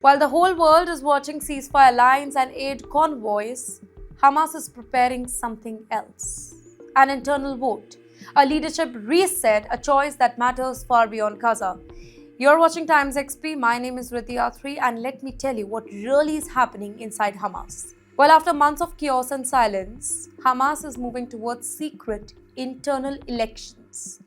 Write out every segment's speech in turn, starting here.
While the whole world is watching ceasefire lines and aid convoys, Hamas is preparing something else. An internal vote, a leadership reset, a choice that matters far beyond Gaza. You're watching Times XP. My name is Rithi Athri, and let me tell you what really is happening inside Hamas. Well, after months of chaos and silence, Hamas is moving towards secret internal elections.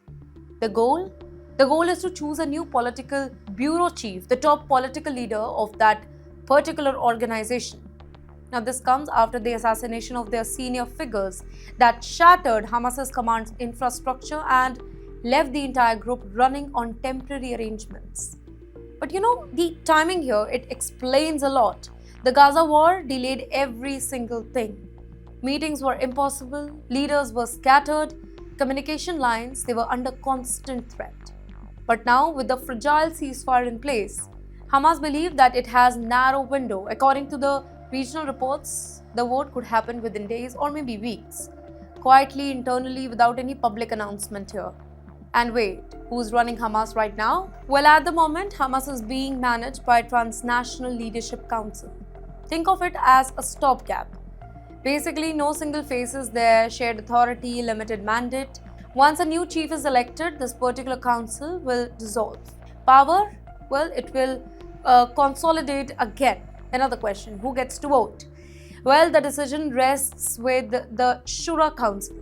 The goal? The goal is to choose a new political bureau chief, the top political leader of that particular organization. Now, this comes after the assassination of their senior figures that shattered Hamas's command infrastructure and left the entire group running on temporary arrangements. But the timing here, it explains a lot. The Gaza war delayed every single thing. Meetings were impossible, leaders were scattered, communication lines, they were under constant threat. But now, with the fragile ceasefire in place, Hamas believed that it has narrow window. According to the regional reports, the vote could happen within days or maybe weeks, quietly, internally, without any public announcement here. And wait, who's running Hamas right now? Well, at the moment, Hamas is being managed by Transnational Leadership Council. Think of it as a stopgap. Basically, no single faces there, shared authority, limited mandate. Once a new chief is elected, this particular council will dissolve. Power? Well, it will consolidate again. Another question, who gets to vote? Well, the decision rests with the Shura Council.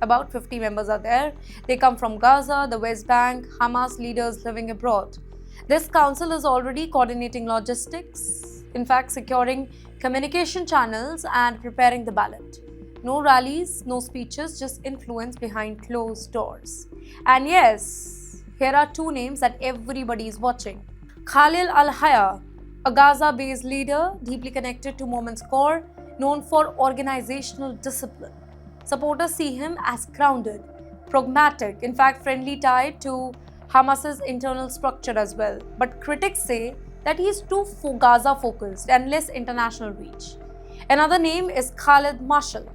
About 50 members are there. They come from Gaza, the West Bank, Hamas leaders living abroad. This council is already coordinating logistics, in fact, securing communication channels and preparing the ballot. No rallies, no speeches, just influence behind closed doors. And yes, here are two names that everybody is watching. Khalil Al-Hayya, a Gaza-based leader deeply connected to Moment's core, known for organizational discipline. Supporters see him as grounded, pragmatic, in fact friendly tied to Hamas's internal structure as well. But critics say that he is too Gaza-focused and less international reach. Another name is Khalid Mashal,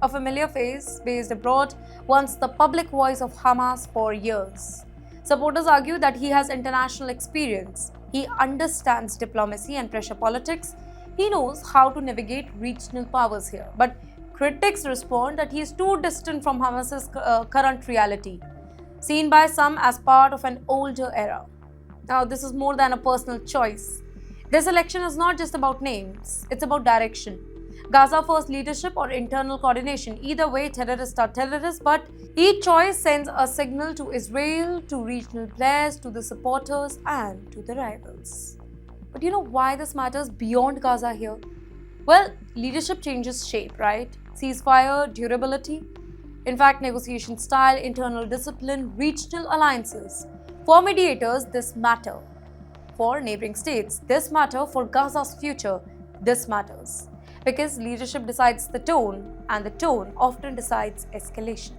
a familiar face based abroad, once the public voice of Hamas for years. Supporters argue that he has international experience. He understands diplomacy and pressure politics. He knows how to navigate regional powers here. But critics respond that he is too distant from Hamas's current reality, seen by some as part of an older era. Now, this is more than a personal choice. This election is not just about names, it's about direction. Gaza first leadership or internal coordination. Either way, terrorists are terrorists, but each choice sends a signal to Israel, to regional players, to the supporters, and to the rivals. But you know why this matters beyond Gaza here? Well, leadership changes shape, right? Ceasefire, durability. In fact, negotiation style, internal discipline, regional alliances. For mediators, this matter. For neighboring states, this matter. For Gaza's future, this matters. Because leadership decides the tone, and the tone often decides escalation.